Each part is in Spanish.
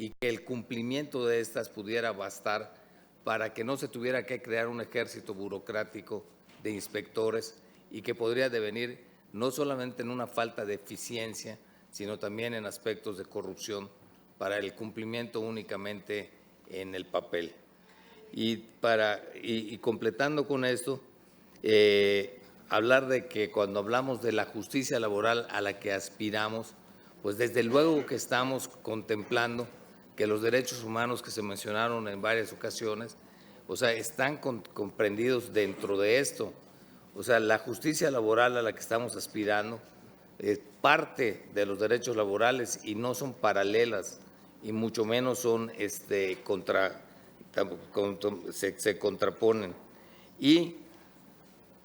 y que el cumplimiento de estas pudiera bastar para que no se tuviera que crear un ejército burocrático de inspectores y que podría devenir no solamente en una falta de eficiencia, sino también en aspectos de corrupción para el cumplimiento únicamente en el papel. Y completando con esto, hablar de que cuando hablamos de la justicia laboral a la que aspiramos, pues desde luego que estamos contemplando que los derechos humanos que se mencionaron en varias ocasiones, o sea, están comprendidos dentro de esto. O sea, la justicia laboral a la que estamos aspirando es parte de los derechos laborales y no son paralelas y mucho menos son se contraponen. Y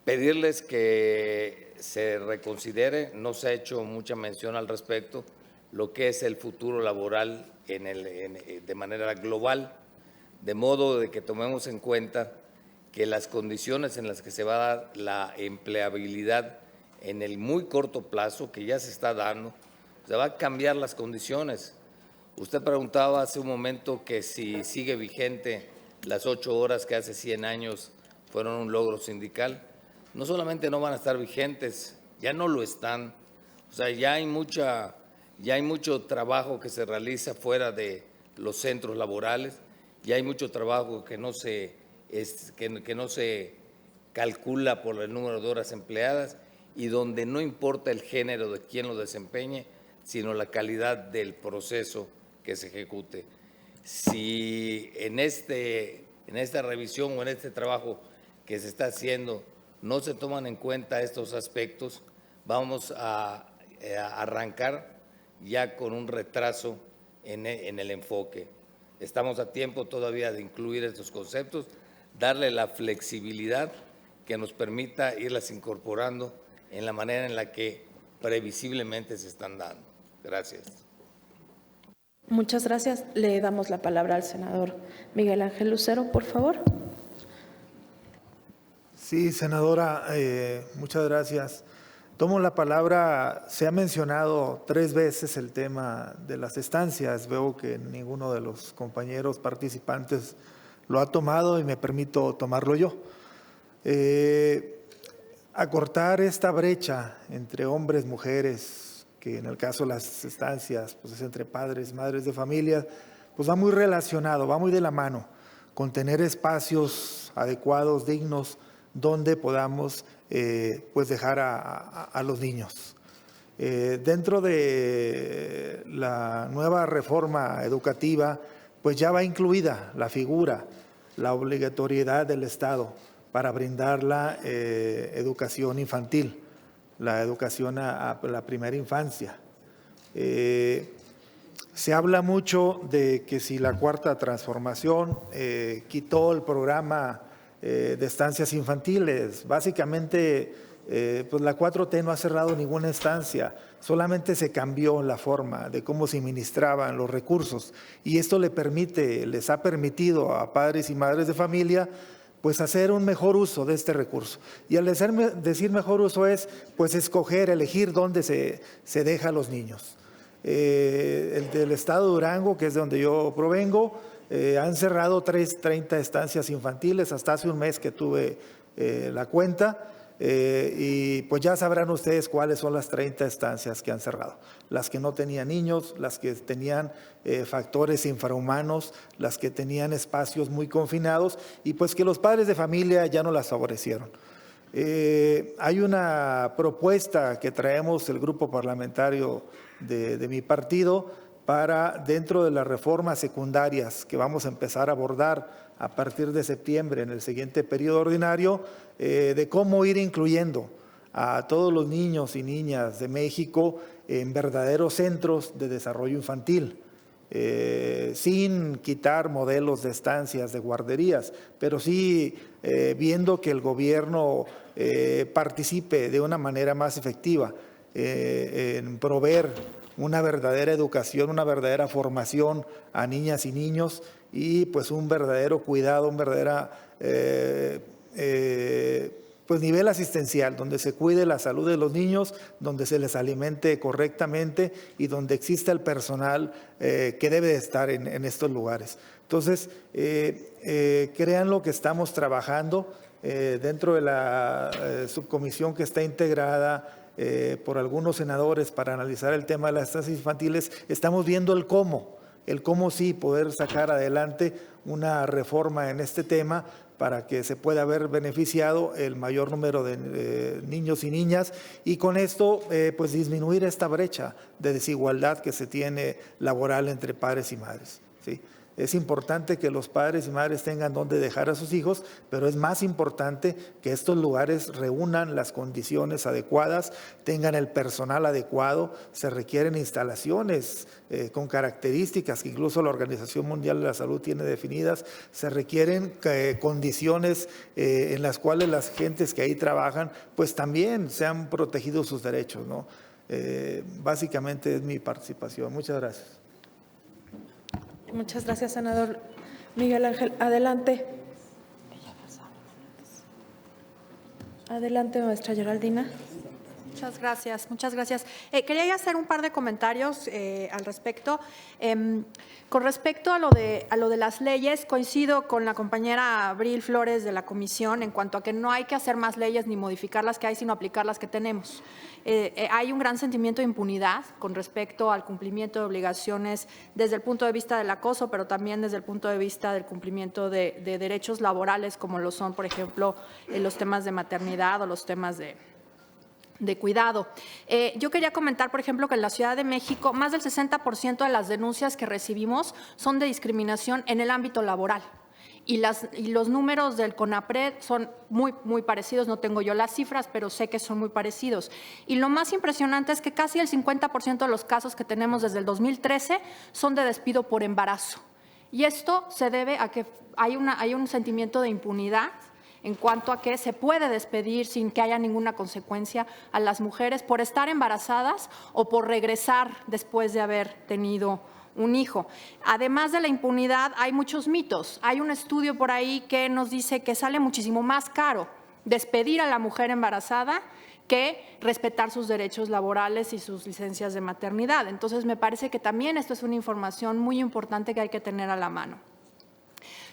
pedirles que se reconsidere, no se ha hecho mucha mención al respecto, lo que es el futuro laboral de manera global, de modo de que tomemos en cuenta que las condiciones en las que se va a dar la empleabilidad en el muy corto plazo, que ya se está dando, se va a cambiar las condiciones. Usted preguntaba hace un momento que si sigue vigente las 8 horas que hace 100 años fueron un logro sindical. No solamente no van a estar vigentes, ya no lo están. O sea, ya hay mucho trabajo que se realiza fuera de los centros laborales, ya hay mucho trabajo que no se calcula por el número de horas empleadas y donde no importa el género de quien lo desempeñe, sino la calidad del proceso que se ejecute. Si en esta revisión o en este trabajo que se está haciendo no se toman en cuenta estos aspectos, vamos a arrancar ya con un retraso en el enfoque. Estamos a tiempo todavía de incluir estos conceptos, darle la flexibilidad que nos permita irlas incorporando en la manera en la que previsiblemente se están dando. Gracias. Muchas gracias. Le damos la palabra al senador Miguel Ángel Lucero, por favor. Sí, senadora, muchas gracias. Tomo la palabra. Se ha mencionado 3 veces el tema de las estancias. Veo que ninguno de los compañeros participantes lo ha tomado y me permito tomarlo yo. Acortar esta brecha entre hombres, mujeres, que en el caso de las estancias pues es entre padres, madres de familia, pues va muy relacionado, va muy de la mano con tener espacios adecuados, dignos, donde podamos pues dejar a los niños. Dentro de la nueva reforma educativa, pues ya va incluida la figura, la obligatoriedad del Estado para brindar la educación infantil, la educación a la primera infancia. Se habla mucho de que si la Cuarta Transformación quitó el programa de estancias infantiles. Básicamente, pues la 4T no ha cerrado ninguna estancia, solamente se cambió la forma de cómo se administraban los recursos y esto les ha permitido a padres y madres de familia pues hacer un mejor uso de este recurso. Y al decir mejor uso es pues elegir dónde se deja a los niños. El del estado de Durango, que es de donde yo provengo, han cerrado 30 estancias infantiles hasta hace un mes que tuve la cuenta y pues ya sabrán ustedes cuáles son las 30 estancias que han cerrado. Las que no tenían niños, las que tenían factores infrahumanos, las que tenían espacios muy confinados y pues que los padres de familia ya no las favorecieron. Hay una propuesta que traemos el grupo parlamentario de mi partido para dentro de las reformas secundarias que vamos a empezar a abordar a partir de septiembre en el siguiente periodo ordinario, de cómo ir incluyendo a todos los niños y niñas de México en verdaderos centros de desarrollo infantil, sin quitar modelos de estancias, de guarderías, pero sí viendo que el gobierno participe de una manera más efectiva en proveer una verdadera educación, una verdadera formación a niñas y niños y pues un verdadero cuidado, un verdadero pues nivel asistencial, donde se cuide la salud de los niños, donde se les alimente correctamente y donde exista el personal que debe de estar en estos lugares. Entonces, créanlo que estamos trabajando dentro de la subcomisión que está integrada por algunos senadores para analizar el tema de las estancias infantiles. Estamos viendo el cómo sí poder sacar adelante una reforma en este tema para que se pueda haber beneficiado el mayor número de niños y niñas y con esto pues disminuir esta brecha de desigualdad que se tiene laboral entre padres y madres, ¿sí? Es importante que los padres y madres tengan donde dejar a sus hijos, pero es más importante que estos lugares reúnan las condiciones adecuadas, tengan el personal adecuado. Se requieren instalaciones con características que incluso la Organización Mundial de la Salud tiene definidas. Se requieren condiciones en las cuales las gentes que ahí trabajan pues también sean protegidos sus derechos, ¿no? Básicamente es mi participación. Muchas gracias. Muchas gracias, senador Miguel Ángel. Adelante. Adelante, maestra Geraldina. Muchas gracias, muchas gracias. Quería hacer un par de comentarios al respecto. Con respecto a lo de las leyes, coincido con la compañera Abril Flores de la comisión en cuanto a que no hay que hacer más leyes ni modificar las que hay, sino aplicar las que tenemos. Hay un gran sentimiento de impunidad con respecto al cumplimiento de obligaciones desde el punto de vista del acoso, pero también desde el punto de vista del cumplimiento de derechos laborales, como lo son, por ejemplo, los temas de maternidad o los temas de cuidado. Yo quería comentar, por ejemplo, que en la Ciudad de México más del 60% de las denuncias que recibimos son de discriminación en el ámbito laboral. Y los números del CONAPRED son muy parecidos, no tengo yo las cifras, pero sé que son muy parecidos. Y lo más impresionante es que casi el 50% de los casos que tenemos desde el 2013 son de despido por embarazo. Y esto se debe a que hay un sentimiento de impunidad en cuanto a que se puede despedir sin que haya ninguna consecuencia a las mujeres por estar embarazadas o por regresar después de haber tenido un hijo. Además de la impunidad, hay muchos mitos. Hay un estudio por ahí que nos dice que sale muchísimo más caro despedir a la mujer embarazada que respetar sus derechos laborales y sus licencias de maternidad. Entonces, me parece que también esto es una información muy importante que hay que tener a la mano.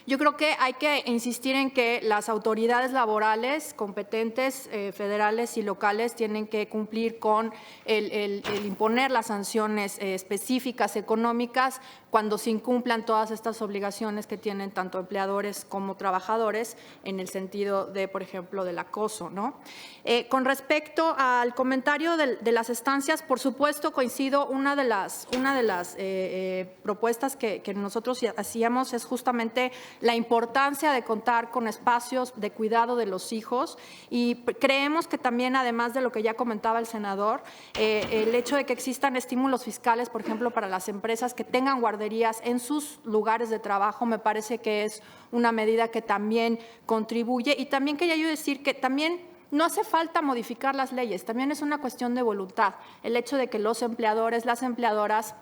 Yo creo que hay que insistir en que las autoridades laborales competentes, federales y locales, tienen que cumplir con el imponer las sanciones específicas económicas cuando se incumplan todas estas obligaciones que tienen tanto empleadores como trabajadores en el sentido de, por ejemplo, del acoso, ¿no? Con respecto al comentario de las estancias, por supuesto coincido, una de las propuestas que nosotros hacíamos es justamente la importancia de contar con espacios de cuidado de los hijos y creemos que también, además de lo que ya comentaba el senador, el hecho de que existan estímulos fiscales, por ejemplo, para las empresas que tengan guarderías en sus lugares de trabajo, me parece que es una medida que también contribuye. Y también quería yo decir que también no hace falta modificar las leyes, también es una cuestión de voluntad. El hecho de que los empleadores, las empleadoras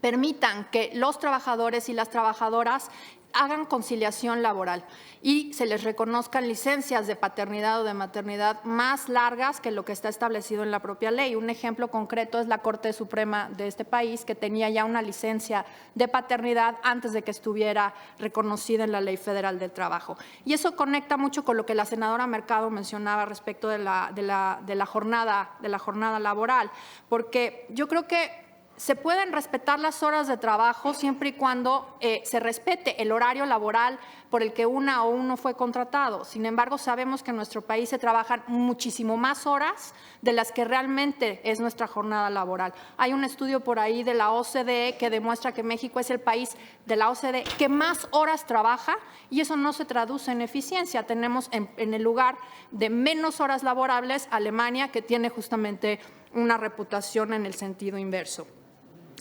permitan que los trabajadores y las trabajadoras hagan conciliación laboral y se les reconozcan licencias de paternidad o de maternidad más largas que lo que está establecido en la propia ley. Un ejemplo concreto es la Corte Suprema de este país, que tenía ya una licencia de paternidad antes de que estuviera reconocida en la Ley Federal del Trabajo. Y eso conecta mucho con lo que la senadora Mercado mencionaba respecto de la jornada laboral, porque yo creo que se pueden respetar las horas de trabajo siempre y cuando se respete el horario laboral por el que una o uno fue contratado. Sin embargo, sabemos que en nuestro país se trabajan muchísimo más horas de las que realmente es nuestra jornada laboral. Hay un estudio por ahí de la OCDE que demuestra que México es el país de la OCDE que más horas trabaja y eso no se traduce en eficiencia. Tenemos en el lugar de menos horas laborables Alemania, que tiene justamente una reputación en el sentido inverso.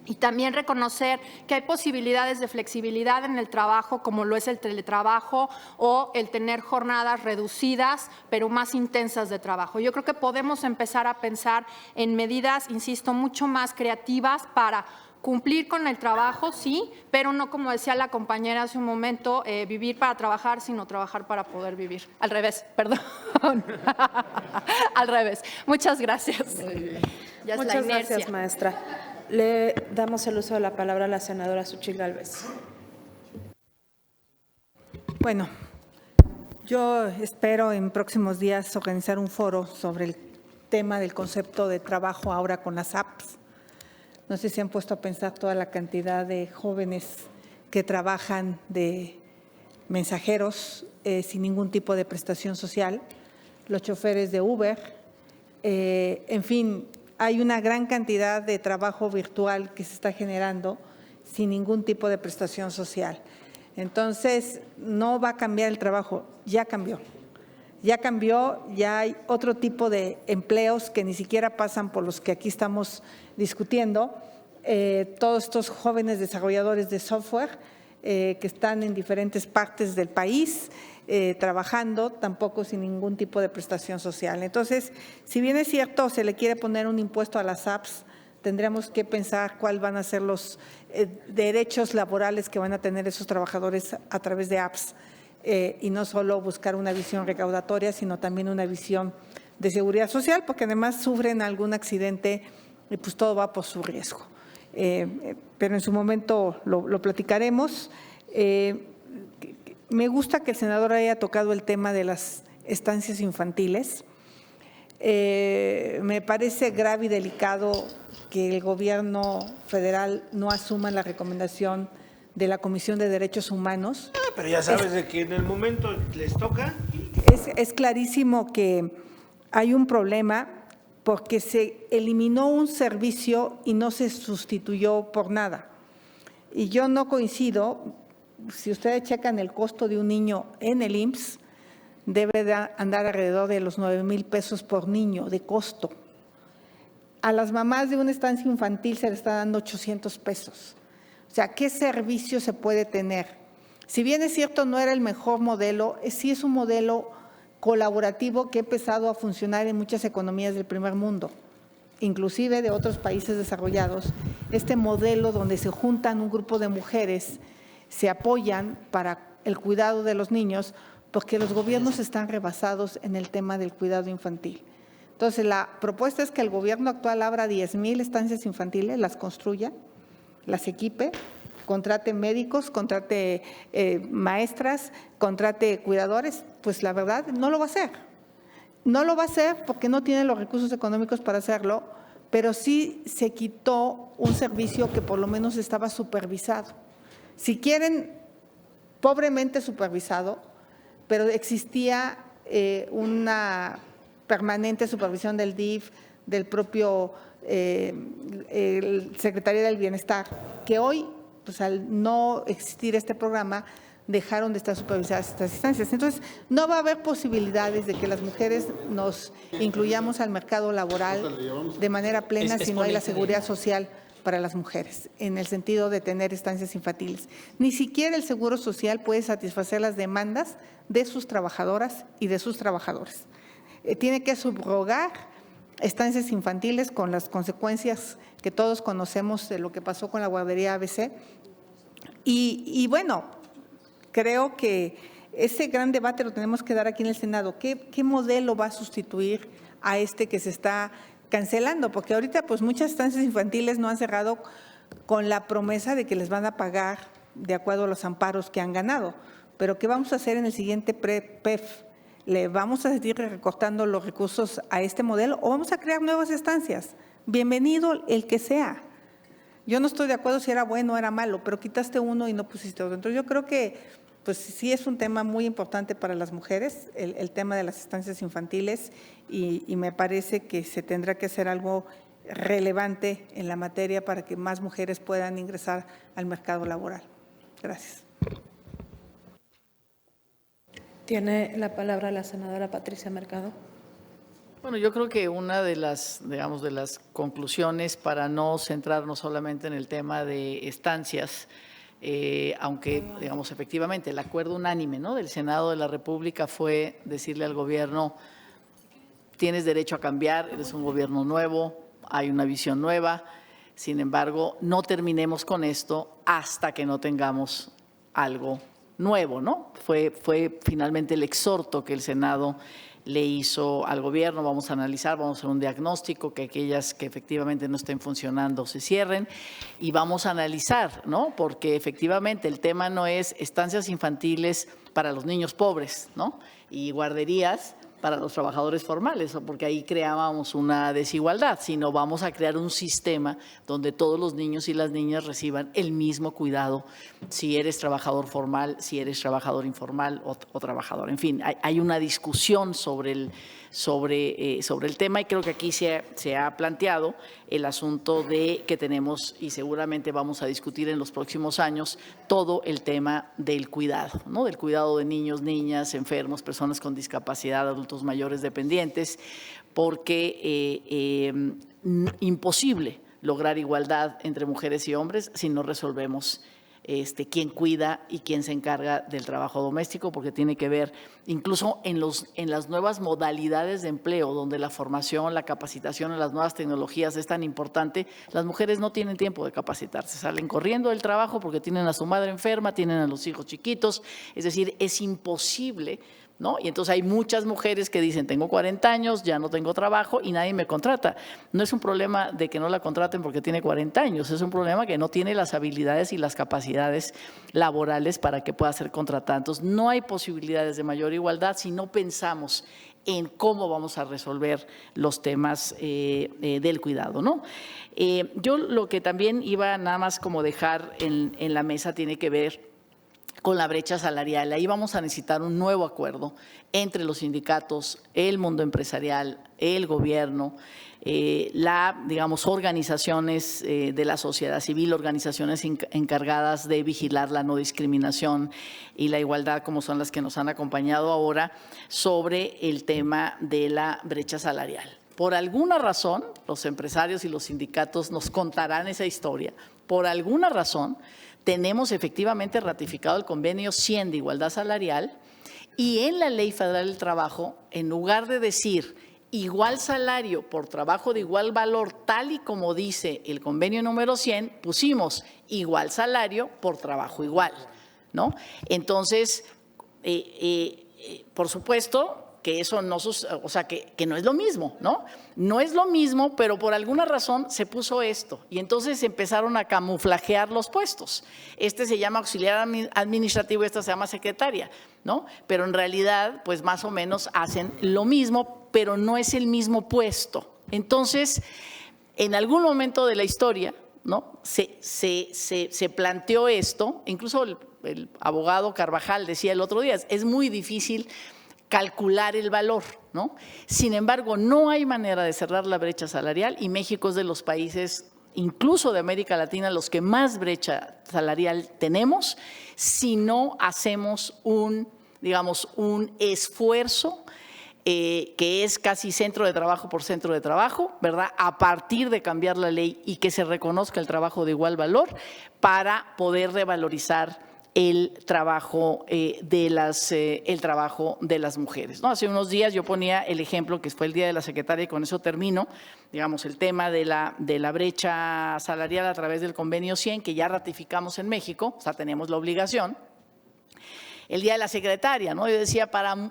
Y también reconocer que hay posibilidades de flexibilidad en el trabajo, como lo es el teletrabajo o el tener jornadas reducidas, pero más intensas de trabajo. Yo creo que podemos empezar a pensar en medidas, insisto, mucho más creativas para cumplir con el trabajo, sí, pero no, como decía la compañera hace un momento, vivir para trabajar, sino trabajar para poder vivir. Al revés, perdón. Al revés. Muchas gracias. Ya es la Muchas inercia. gracias, maestra. Le damos el uso de la palabra a la senadora Xochitl Gálvez. Bueno, yo espero en próximos días organizar un foro sobre el tema del concepto de trabajo ahora con las apps. No sé si han puesto a pensar toda la cantidad de jóvenes que trabajan de mensajeros sin ningún tipo de prestación social, los choferes de Uber, en fin, hay una gran cantidad de trabajo virtual que se está generando sin ningún tipo de prestación social. Entonces, no va a cambiar el trabajo, ya cambió. Ya cambió, ya hay otro tipo de empleos que ni siquiera pasan por los que aquí estamos discutiendo. Todos estos jóvenes desarrolladores de software que están en diferentes partes del país trabajando, tampoco sin ningún tipo de prestación social. Entonces, si bien es cierto, se le quiere poner un impuesto a las apps, tendremos que pensar cuáles van a ser los derechos laborales que van a tener esos trabajadores a través de apps. Y no solo buscar una visión recaudatoria, sino también una visión de seguridad social, porque además sufren algún accidente y pues todo va por su riesgo. Pero en su momento lo platicaremos. Me gusta que el senador haya tocado el tema de las estancias infantiles. Me parece grave y delicado que el gobierno federal no asuma la recomendación de la Comisión de Derechos Humanos. Pero ya sabes de que en el momento les toca. Es clarísimo que hay un problema porque se eliminó un servicio y no se sustituyó por nada. Y yo no coincido, si ustedes checan el costo de un niño en el IMSS, debe de andar alrededor de los 9,000 pesos por niño de costo. A las mamás de una estancia infantil se les está dando 800 pesos. O sea, ¿qué servicio se puede tener? Si bien es cierto, no era el mejor modelo, sí es un modelo colaborativo que ha empezado a funcionar en muchas economías del primer mundo, inclusive de otros países desarrollados. Este modelo donde se juntan un grupo de mujeres, se apoyan para el cuidado de los niños, porque los gobiernos están rebasados en el tema del cuidado infantil. Entonces, la propuesta es que el gobierno actual abra 10,000 estancias infantiles, las construya, las equipe, contrate médicos, contrate maestras, contrate cuidadores. Pues la verdad no lo va a hacer. No lo va a hacer porque no tiene los recursos económicos para hacerlo, pero sí se quitó un servicio que por lo menos estaba supervisado. Si quieren, pobremente supervisado, pero existía una permanente supervisión del DIF, del propio Secretaría del Bienestar, que hoy, pues al no existir este programa, dejaron de estar supervisadas estas instancias. Entonces, no va a haber posibilidades de que las mujeres nos incluyamos al mercado laboral de manera plena si no hay la seguridad social para las mujeres, en el sentido de tener estancias infantiles. Ni siquiera el Seguro Social puede satisfacer las demandas de sus trabajadoras y de sus trabajadores. Tiene que subrogar estancias infantiles con las consecuencias que todos conocemos de lo que pasó con la guardería ABC. Y bueno, creo que ese gran debate lo tenemos que dar aquí en el Senado. ¿Qué modelo va a sustituir a este que se está cancelando? Porque ahorita pues muchas estancias infantiles no han cerrado con la promesa de que les van a pagar de acuerdo a los amparos que han ganado. Pero ¿qué vamos a hacer en el siguiente PEF? ¿Le vamos a seguir recortando los recursos a este modelo o vamos a crear nuevas estancias? Bienvenido el que sea. Yo no estoy de acuerdo si era bueno o era malo, pero quitaste uno y no pusiste otro. Entonces yo creo que pues sí es un tema muy importante para las mujeres, el tema de las estancias infantiles, y me parece que se tendrá que hacer algo relevante en la materia para que más mujeres puedan ingresar al mercado laboral. Gracias. Tiene la palabra la senadora Patricia Mercado. Bueno, yo creo que una de las, digamos, de las conclusiones, para no centrarnos solamente en el tema de estancias, aunque, digamos, efectivamente el acuerdo unánime, ¿no?, del Senado de la República fue decirle al gobierno: tienes derecho a cambiar, eres un gobierno nuevo, hay una visión nueva. Sin embargo, no terminemos con esto hasta que no tengamos algo nuevo, ¿no? Fue finalmente el exhorto que el Senado le hizo al gobierno. Vamos a analizar, vamos a hacer un diagnóstico, que aquellas que efectivamente no estén funcionando se cierren, y vamos a analizar, ¿no? Porque efectivamente el tema no es estancias infantiles para los niños pobres, ¿no? Y guarderías para los trabajadores formales, porque ahí creábamos una desigualdad, sino vamos a crear un sistema donde todos los niños y las niñas reciban el mismo cuidado, si eres trabajador formal, si eres trabajador informal o trabajador. En fin, hay una discusión sobre el tema, y creo que aquí se ha planteado el asunto de que tenemos, y seguramente vamos a discutir en los próximos años, todo el tema del cuidado, ¿no? Del cuidado de niños, niñas, enfermos, personas con discapacidad, adultos mayores dependientes, porque imposible lograr igualdad entre mujeres y hombres si no resolvemos quién cuida y quién se encarga del trabajo doméstico, porque tiene que ver incluso en las nuevas modalidades de empleo, donde la formación, la capacitación en las nuevas tecnologías es tan importante. Las mujeres no tienen tiempo de capacitarse, salen corriendo del trabajo porque tienen a su madre enferma, tienen a los hijos chiquitos, es decir, es imposible, ¿no? Y entonces hay muchas mujeres que dicen, tengo 40 años, ya no tengo trabajo y nadie me contrata. No es un problema de que no la contraten porque tiene 40 años, es un problema que no tiene las habilidades y las capacidades laborales para que pueda ser contratada. Entonces, no hay posibilidades de mayor igualdad si no pensamos en cómo vamos a resolver los temas del cuidado, ¿no? Yo lo que también iba nada más como dejar en la mesa tiene que ver con la brecha salarial. Ahí vamos a necesitar un nuevo acuerdo entre los sindicatos, el mundo empresarial, el gobierno, organizaciones de la sociedad civil, organizaciones encargadas de vigilar la no discriminación y la igualdad, como son las que nos han acompañado ahora, sobre el tema de la brecha salarial. Por alguna razón, los empresarios y los sindicatos nos contarán esa historia. Por alguna razón, tenemos efectivamente ratificado el convenio 100 de igualdad salarial, y en la Ley Federal del Trabajo, en lugar de decir igual salario por trabajo de igual valor, tal y como dice el convenio número 100, pusimos igual salario por trabajo igual, ¿no? Entonces, por supuesto que eso no, o sea, que no es lo mismo, ¿no? No es lo mismo, pero por alguna razón se puso esto, y entonces empezaron a camuflajear los puestos. Este se llama auxiliar administrativo y esta se llama secretaria, ¿no? Pero en realidad, pues más o menos hacen lo mismo, pero no es el mismo puesto. Entonces, en algún momento de la historia, ¿no? Se planteó esto, incluso el abogado Carvajal decía el otro día, es muy difícil calcular el valor, ¿no? Sin embargo, no hay manera de cerrar la brecha salarial, y México es de los países, incluso de América Latina, los que más brecha salarial tenemos, si no hacemos un esfuerzo que es casi centro de trabajo por centro de trabajo, ¿verdad? A partir de cambiar la ley y que se reconozca el trabajo de igual valor para poder revalorizar el trabajo de las mujeres, ¿no? Hace unos días yo ponía el ejemplo que fue el Día de la Secretaria, y con eso termino, el tema de la brecha salarial a través del convenio 100, que ya ratificamos en México, o sea, tenemos la obligación. El Día de la Secretaria, ¿no? Yo decía,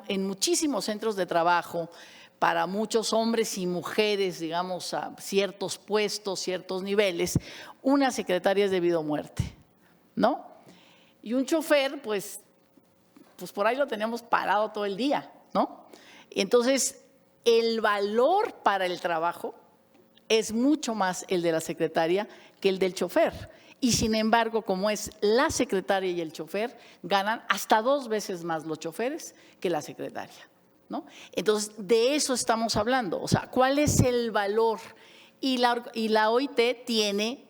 en muchísimos centros de trabajo, para muchos hombres y mujeres, a ciertos puestos, ciertos niveles, una secretaria es debido a muerte, ¿no? Y un chofer, pues por ahí lo teníamos parado todo el día, ¿no? Entonces, el valor para el trabajo es mucho más el de la secretaria que el del chofer. Y sin embargo, como es la secretaria y el chofer, ganan hasta 2 veces más los choferes que la secretaria, ¿no? Entonces, de eso estamos hablando. O sea, ¿cuál es el valor? Y la OIT tiene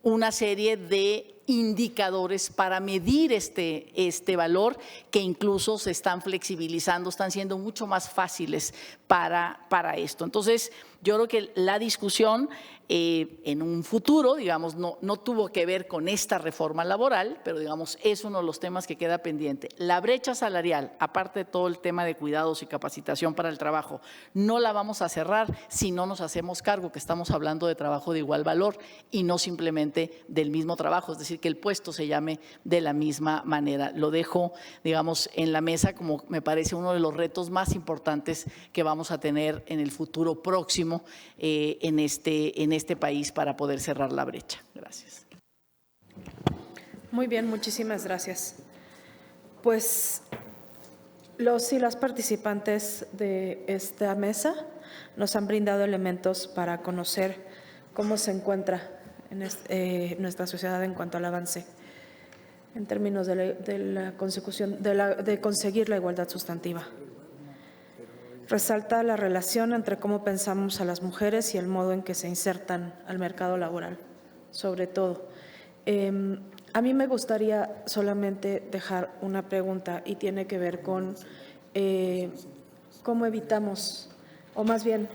una serie de indicadores para medir este valor, que incluso se están flexibilizando, están siendo mucho más fáciles para esto. Entonces, Yo creo que la discusión en un futuro, digamos, no tuvo que ver con esta reforma laboral, pero digamos, es uno de los temas que queda pendiente. La brecha salarial, aparte de todo el tema de cuidados y capacitación para el trabajo, no la vamos a cerrar si no nos hacemos cargo que estamos hablando de trabajo de igual valor y no simplemente del mismo trabajo, es decir, que el puesto se llame de la misma manera. Lo dejo, digamos, en la mesa como me parece uno de los retos más importantes que vamos a tener en el futuro próximo en este país para poder cerrar la brecha. Gracias. Muy bien, muchísimas gracias. Pues los y las participantes de esta mesa nos han brindado elementos para conocer cómo se encuentra en nuestra sociedad en cuanto al avance en términos de la consecución de conseguir la igualdad sustantiva. Resalta la relación entre cómo pensamos a las mujeres y el modo en que se insertan al mercado laboral, sobre todo. A mí me gustaría solamente dejar una pregunta y tiene que ver con cómo evitamos, o más bien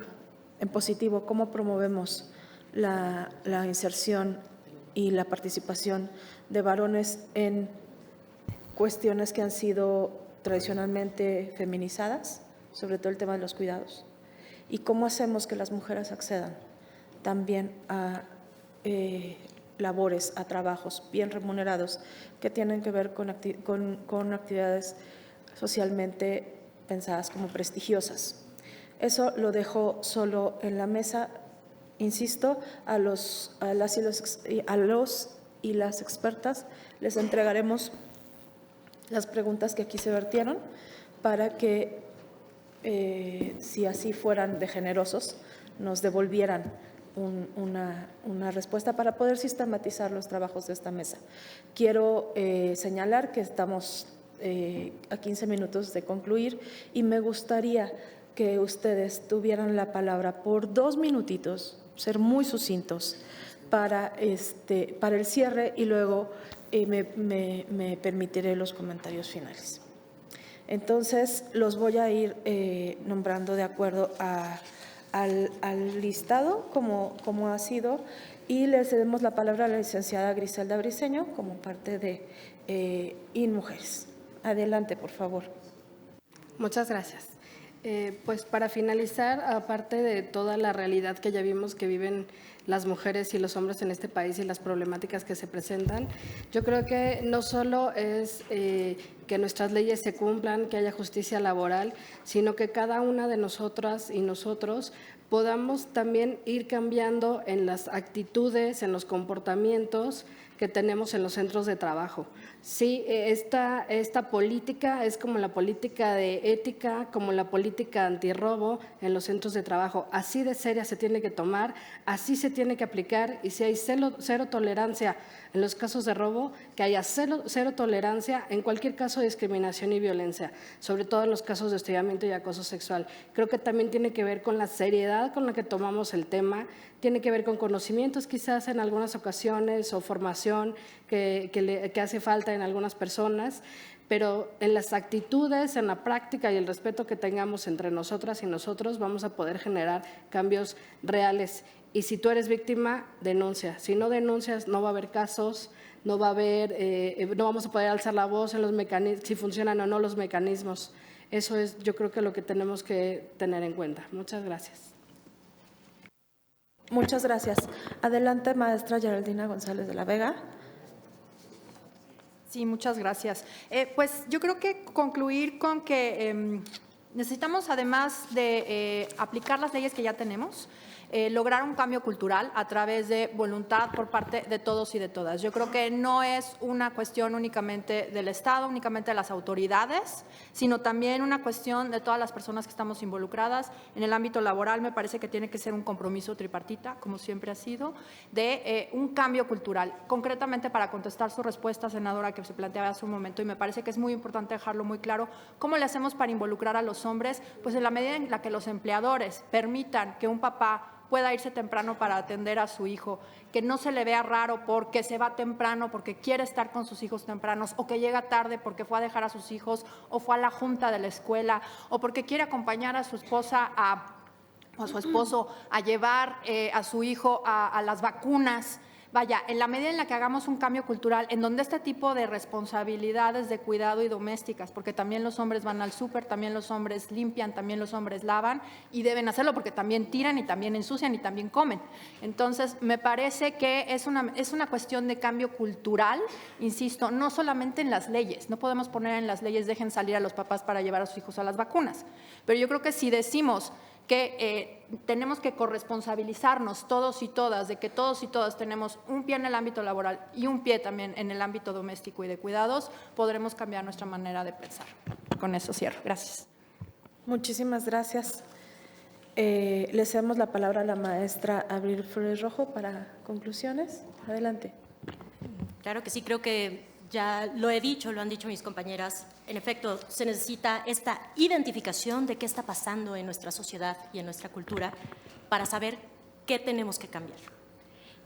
en positivo, cómo promovemos la inserción y la participación de varones en cuestiones que han sido tradicionalmente feminizadas, sobre todo el tema de los cuidados, y cómo hacemos que las mujeres accedan también a labores, a trabajos bien remunerados que tienen que ver con actividades socialmente pensadas como prestigiosas. Eso lo dejo solo en la mesa. Insisto, a los y las expertas les entregaremos las preguntas que aquí se vertieron para que, si así fueran de generosos, nos devolvieran una respuesta para poder sistematizar los trabajos de esta mesa. Quiero señalar que estamos a 15 minutos de concluir y me gustaría que ustedes tuvieran la palabra por 2 minutitos, ser muy sucintos para el cierre y luego me permitiré los comentarios finales. Entonces, los voy a ir nombrando de acuerdo al listado, como ha sido, y le cedemos la palabra a la licenciada Griselda Briceño como parte de InMujeres. Adelante, por favor. Muchas gracias. Pues para finalizar, aparte de toda la realidad que ya vimos que viven las mujeres y los hombres en este país y las problemáticas que se presentan, yo creo que no solo es que nuestras leyes se cumplan, que haya justicia laboral, sino que cada una de nosotras y nosotros podamos también ir cambiando en las actitudes, en los comportamientos que tenemos en los centros de trabajo. Sí, esta política es como la política de ética, como la política antirrobo en los centros de trabajo. Así de seria se tiene que tomar, así se tiene que aplicar, y si hay cero tolerancia en los casos de robo, que haya cero tolerancia en cualquier caso de discriminación y violencia, sobre todo en los casos de hostigamiento y acoso sexual. Creo que también tiene que ver con la seriedad con la que tomamos el tema, tiene que ver con conocimientos quizás en algunas ocasiones o formación que hace falta en algunas personas, pero en las actitudes, en la práctica y el respeto que tengamos entre nosotras y nosotros vamos a poder generar cambios reales. Y si tú eres víctima, denuncia. Si no denuncias, no va a haber casos, no vamos a poder alzar la voz en los mecanismos, si funcionan o no los mecanismos. Eso es, yo creo que lo que tenemos que tener en cuenta. Muchas gracias. Muchas gracias. Adelante, maestra Geraldina González de la Vega. Sí, muchas gracias. Pues yo creo que concluir con que necesitamos, además de aplicar las leyes que ya tenemos, lograr un cambio cultural a través de voluntad por parte de todos y de todas. Yo creo que no es una cuestión únicamente del Estado, únicamente de las autoridades, sino también una cuestión de todas las personas que estamos involucradas. En el ámbito laboral me parece que tiene que ser un compromiso tripartita, como siempre ha sido, de un cambio cultural. Concretamente, para contestar su respuesta, senadora, que se planteaba hace un momento, y me parece que es muy importante dejarlo muy claro, ¿cómo le hacemos para involucrar a los hombres? Pues en la medida en la que los empleadores permitan que un papá pueda irse temprano para atender a su hijo, que no se le vea raro porque se va temprano, porque quiere estar con sus hijos tempranos, o que llega tarde porque fue a dejar a sus hijos o fue a la junta de la escuela, o porque quiere acompañar a su esposa a o a su esposo a llevar a su hijo a las vacunas. Vaya, en la medida en la que hagamos un cambio cultural, en donde este tipo de responsabilidades de cuidado y domésticas, porque también los hombres van al súper, también los hombres limpian, también los hombres lavan y deben hacerlo porque también tiran y también ensucian y también comen. Entonces, me parece que es una cuestión de cambio cultural, insisto, no solamente en las leyes. No podemos poner en las leyes dejen salir a los papás para llevar a sus hijos a las vacunas. Pero yo creo que si decimos que tenemos que corresponsabilizarnos todos y todas, de que todos y todas tenemos un pie en el ámbito laboral y un pie también en el ámbito doméstico y de cuidados, podremos cambiar nuestra manera de pensar. Con eso cierro. Gracias. Muchísimas gracias. Le cedemos la palabra a la maestra Abril Flores Rojo para conclusiones. Adelante. Claro que sí, creo que ya lo he dicho, lo han dicho mis compañeras. En efecto, se necesita esta identificación de qué está pasando en nuestra sociedad y en nuestra cultura para saber qué tenemos que cambiar.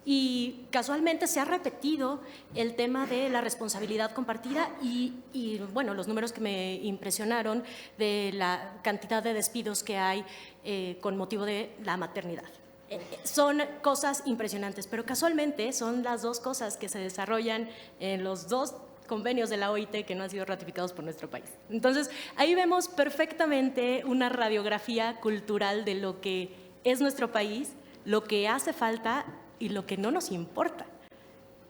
Y casualmente se ha repetido el tema de la responsabilidad compartida y bueno, los números que me impresionaron de la cantidad de despidos que hay con motivo de la maternidad. Son cosas impresionantes, pero casualmente son las dos cosas que se desarrollan en los dos convenios de la OIT que no han sido ratificados por nuestro país. Entonces, ahí vemos perfectamente una radiografía cultural de lo que es nuestro país, lo que hace falta y lo que no nos importa.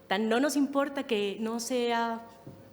Tan no nos importa que no se ha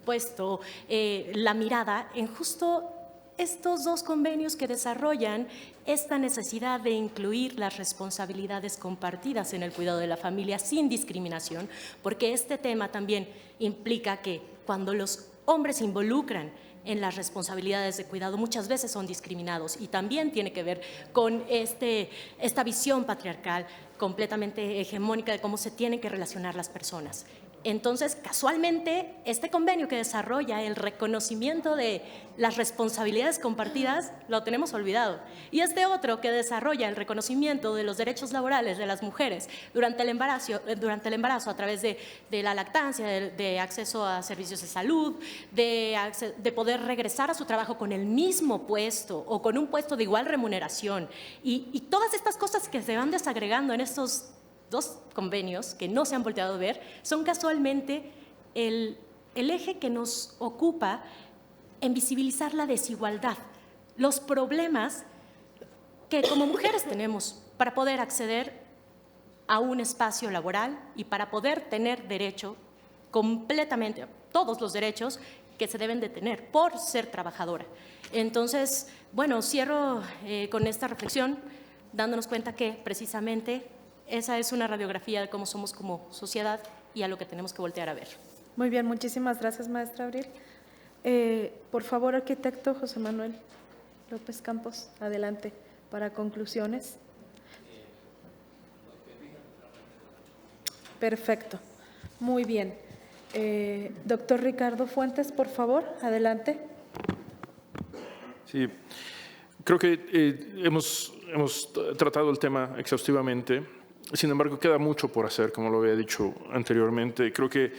puesto la mirada en justo estos dos convenios que desarrollan esta necesidad de incluir las responsabilidades compartidas en el cuidado de la familia sin discriminación, porque este tema también implica que cuando los hombres se involucran en las responsabilidades de cuidado, muchas veces son discriminados y también tiene que ver con esta visión patriarcal completamente hegemónica de cómo se tienen que relacionar las personas. Entonces, casualmente, este convenio que desarrolla el reconocimiento de las responsabilidades compartidas lo tenemos olvidado. Y este otro que desarrolla el reconocimiento de los derechos laborales de las mujeres durante el embarazo a través de la lactancia, de acceso a servicios de salud, de poder regresar a su trabajo con el mismo puesto o con un puesto de igual remuneración. Y todas estas cosas que se van desagregando en estos dos convenios que no se han volteado a ver, son casualmente el eje que nos ocupa en visibilizar la desigualdad, los problemas que como mujeres tenemos para poder acceder a un espacio laboral y para poder tener derecho completamente, todos los derechos que se deben de tener por ser trabajadora. Entonces, bueno, cierro con esta reflexión, dándonos cuenta que precisamente esa es una radiografía de cómo somos como sociedad y a lo que tenemos que voltear a ver. Muy bien, muchísimas gracias, maestra Abril. Por favor, arquitecto José Manuel López Campos, adelante para conclusiones. Perfecto, muy bien. Doctor Ricardo Fuentes, por favor, adelante. Sí, creo que hemos tratado el tema exhaustivamente. Sin embargo, queda mucho por hacer, como lo había dicho anteriormente. Creo que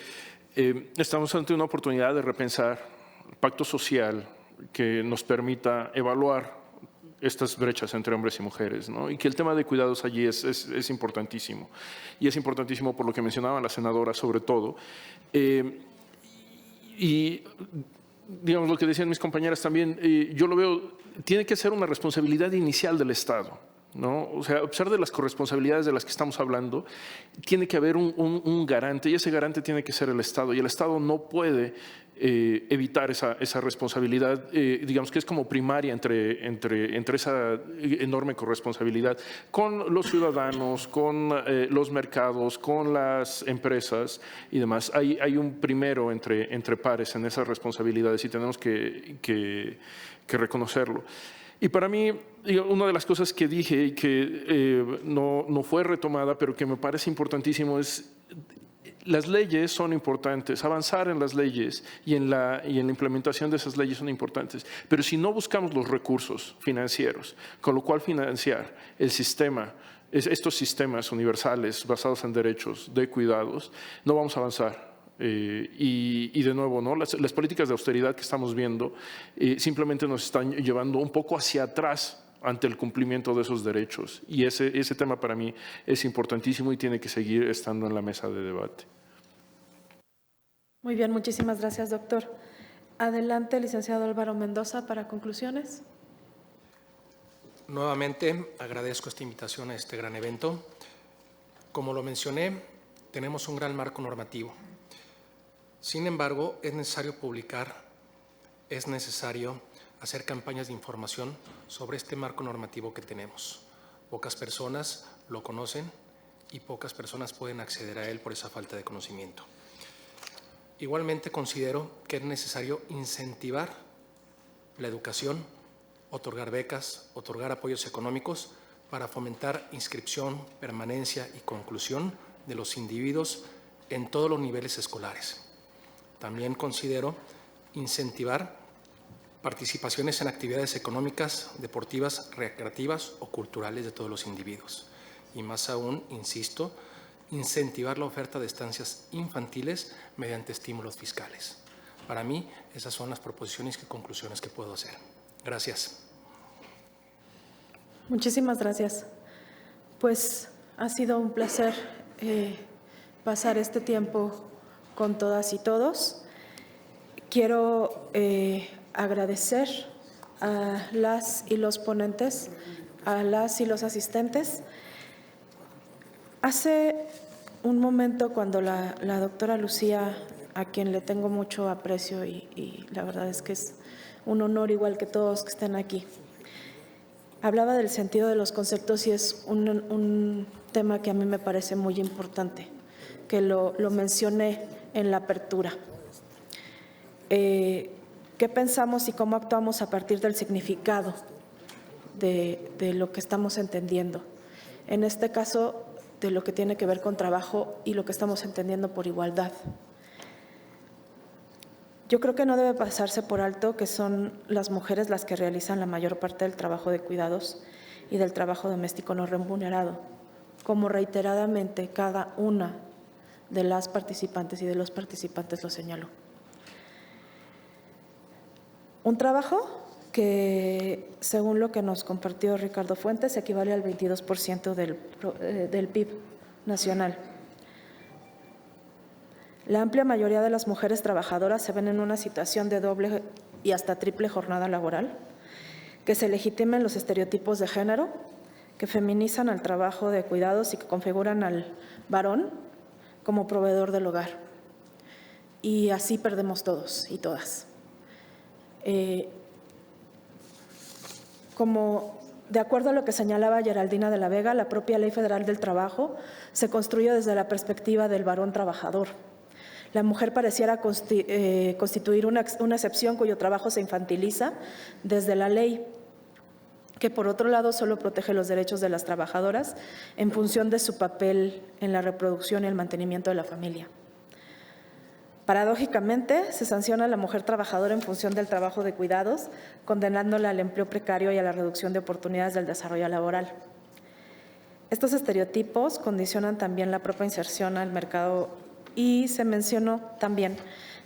estamos ante una oportunidad de repensar el pacto social que nos permita evaluar estas brechas entre hombres y mujeres, ¿no? Y que el tema de cuidados allí es importantísimo. Y es importantísimo por lo que mencionaba la senadora sobre todo. Y digamos lo que decían mis compañeras también, yo lo veo, tiene que ser una responsabilidad inicial del Estado, ¿no? O sea, a pesar de las corresponsabilidades de las que estamos hablando, tiene que haber un garante y ese garante tiene que ser el Estado y el Estado no puede evitar esa responsabilidad, digamos que es como primaria entre esa enorme corresponsabilidad con los ciudadanos, con los mercados, con las empresas y demás. Hay un primero entre pares en esas responsabilidades y tenemos que reconocerlo. Y para mí, una de las cosas que dije y que no fue retomada, pero que me parece importantísimo es las leyes son importantes, avanzar en las leyes y en la implementación de esas leyes son importantes, pero si no buscamos los recursos financieros, con lo cual financiar el sistema, estos sistemas universales basados en derechos de cuidados, no vamos a avanzar. Y de nuevo, ¿no? Las políticas de austeridad que estamos viendo simplemente nos están llevando un poco hacia atrás ante el cumplimiento de esos derechos. Y ese tema para mí es importantísimo y tiene que seguir estando en la mesa de debate. Muy bien, muchísimas gracias, doctor. Adelante, licenciado Álvaro Mendoza, para conclusiones. Nuevamente agradezco esta invitación a este gran evento. Como lo mencioné, tenemos un gran marco normativo. Sin embargo, es necesario publicar, es necesario hacer campañas de información sobre este marco normativo que tenemos. Pocas personas lo conocen y pocas personas pueden acceder a él por esa falta de conocimiento. Igualmente considero que es necesario incentivar la educación, otorgar becas, otorgar apoyos económicos para fomentar inscripción, permanencia y conclusión de los individuos en todos los niveles escolares. También considero incentivar participaciones en actividades económicas, deportivas, recreativas o culturales de todos los individuos. Y más aún, insisto, incentivar la oferta de estancias infantiles mediante estímulos fiscales. Para mí, esas son las proposiciones y conclusiones que puedo hacer. Gracias. Muchísimas gracias. Pues ha sido un placer pasar este tiempo con todas y todos. Quiero agradecer a las y los ponentes, a las y los asistentes. Hace un momento, cuando la doctora Lucía, a quien le tengo mucho aprecio y la verdad es que es un honor igual que todos que estén aquí, hablaba del sentido de los conceptos y es un tema que a mí me parece muy importante, que lo mencioné en la apertura. ¿Qué pensamos y cómo actuamos a partir del significado de lo que estamos entendiendo? En este caso, de lo que tiene que ver con trabajo y lo que estamos entendiendo por igualdad. Yo creo que no debe pasarse por alto que son las mujeres las que realizan la mayor parte del trabajo de cuidados y del trabajo doméstico no remunerado, como reiteradamente cada una de las participantes y de los participantes lo señaló. Un trabajo que, según lo que nos compartió Ricardo Fuentes, equivale al 22% del PIB nacional. La amplia mayoría de las mujeres trabajadoras se ven en una situación de doble y hasta triple jornada laboral, que se legitimen los estereotipos de género, que feminizan al trabajo de cuidados y que configuran al varón como proveedor del hogar. Y así perdemos todos y todas. Como de acuerdo a lo que señalaba Geraldina de la Vega, la propia Ley Federal del Trabajo se construye desde la perspectiva del varón trabajador. La mujer pareciera constituir una excepción cuyo trabajo se infantiliza desde la ley, que por otro lado solo protege los derechos de las trabajadoras en función de su papel en la reproducción y el mantenimiento de la familia. Paradójicamente, se sanciona a la mujer trabajadora en función del trabajo de cuidados, condenándola al empleo precario y a la reducción de oportunidades del desarrollo laboral. Estos estereotipos condicionan también la propia inserción al mercado y se mencionó también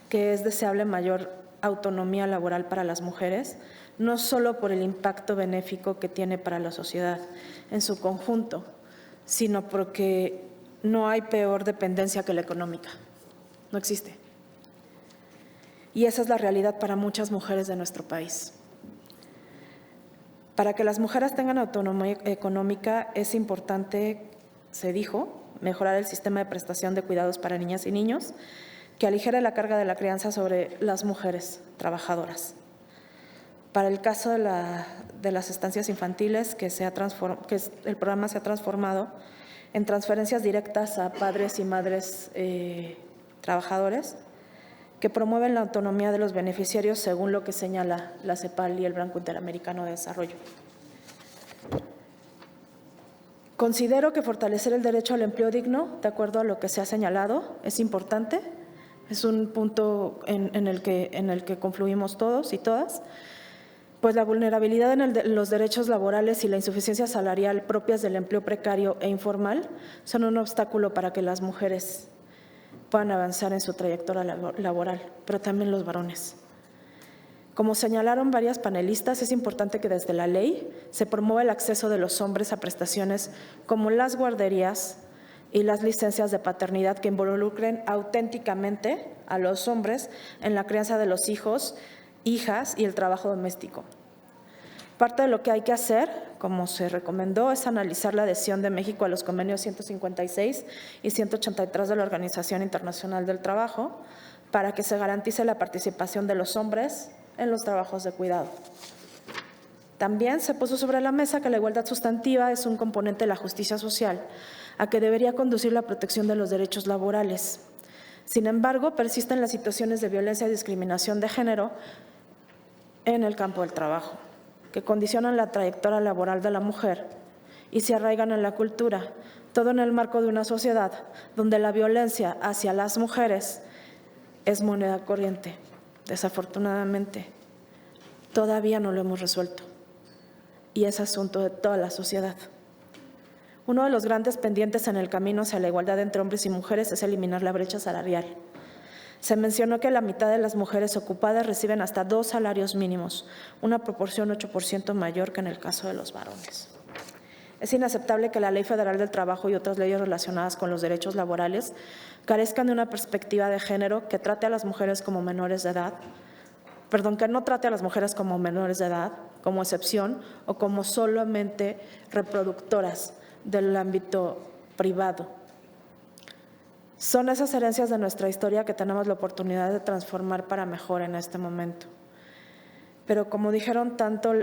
que es deseable mayor autonomía laboral para las mujeres, no solo por el impacto benéfico que tiene para la sociedad en su conjunto, sino porque no hay peor dependencia que la económica. No existe. Y esa es la realidad para muchas mujeres de nuestro país. Para que las mujeres tengan autonomía económica es importante, se dijo, mejorar el sistema de prestación de cuidados para niñas y niños, que aligere la carga de la crianza sobre las mujeres trabajadoras. Para el caso de las estancias infantiles, que el programa se ha transformado en transferencias directas a padres y madres trabajadores, que promueven la autonomía de los beneficiarios según lo que señala la CEPAL y el Banco Interamericano de Desarrollo. Considero que fortalecer el derecho al empleo digno, de acuerdo a lo que se ha señalado, es importante. Es un punto en el que confluimos todos y todas, pues la vulnerabilidad en los derechos laborales y la insuficiencia salarial propias del empleo precario e informal son un obstáculo para que las mujeres puedan avanzar en su trayectoria laboral, pero también los varones. Como señalaron varias panelistas, es importante que desde la ley se promueva el acceso de los hombres a prestaciones como las guarderías y las licencias de paternidad que involucren auténticamente a los hombres en la crianza de los hijos, hijas y el trabajo doméstico. Parte de lo que hay que hacer, como se recomendó, es analizar la adhesión de México a los convenios 156 y 183 de la Organización Internacional del Trabajo para que se garantice la participación de los hombres en los trabajos de cuidado. También se puso sobre la mesa que la igualdad sustantiva es un componente de la justicia social, a que debería conducir la protección de los derechos laborales. Sin embargo, persisten las situaciones de violencia y discriminación de género en el campo del trabajo, que condicionan la trayectoria laboral de la mujer y se arraigan en la cultura, todo en el marco de una sociedad donde la violencia hacia las mujeres es moneda corriente. Desafortunadamente, todavía no lo hemos resuelto y es asunto de toda la sociedad. Uno de los grandes pendientes en el camino hacia la igualdad entre hombres y mujeres es eliminar la brecha salarial. Se mencionó que la mitad de las mujeres ocupadas reciben hasta 2 salarios mínimos, una proporción 8% mayor que en el caso de los varones. Es inaceptable que la Ley Federal del Trabajo y otras leyes relacionadas con los derechos laborales carezcan de una perspectiva de género que trate a las mujeres como menores de edad, que no trate a las mujeres como menores de edad, como excepción o como solamente reproductoras del ámbito privado. Son esas herencias de nuestra historia que tenemos la oportunidad de transformar para mejor en este momento. Pero como dijeron tanto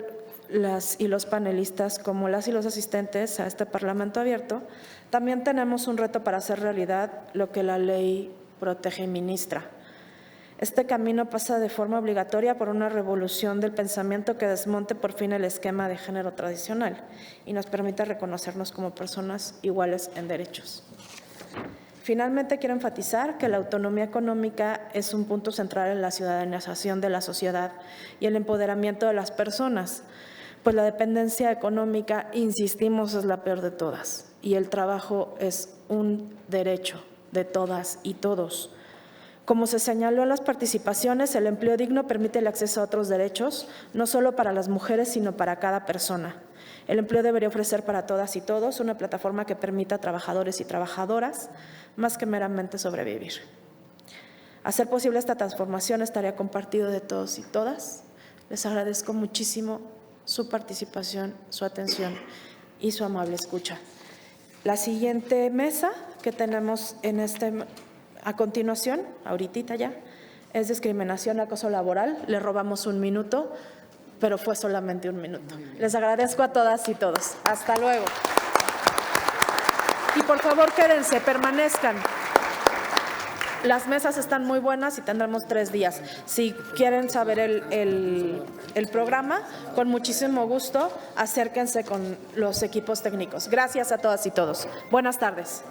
las y los panelistas como las y los asistentes a este Parlamento abierto, también tenemos un reto para hacer realidad lo que la ley protege y ministra. Este camino pasa de forma obligatoria por una revolución del pensamiento que desmonte por fin el esquema de género tradicional y nos permita reconocernos como personas iguales en derechos. Finalmente, quiero enfatizar que la autonomía económica es un punto central en la ciudadanización de la sociedad y el empoderamiento de las personas, pues la dependencia económica, insistimos, es la peor de todas y el trabajo es un derecho de todas y todos. Como se señaló en las participaciones, el empleo digno permite el acceso a otros derechos, no solo para las mujeres, sino para cada persona. El empleo debería ofrecer para todas y todos una plataforma que permita a trabajadores y trabajadoras más que meramente sobrevivir. Hacer posible esta transformación es tarea compartida de todos y todas. Les agradezco muchísimo su participación, su atención y su amable escucha. La siguiente mesa que tenemos a continuación, ahorita ya, es discriminación y acoso laboral. Le robamos 1 minuto, pero fue solamente 1 minuto. Les agradezco a todas y todos. Hasta luego. Y por favor, quédense, permanezcan. Las mesas están muy buenas y tendremos 3 días. Si quieren saber el programa, con muchísimo gusto, acérquense con los equipos técnicos. Gracias a todas y todos. Buenas tardes.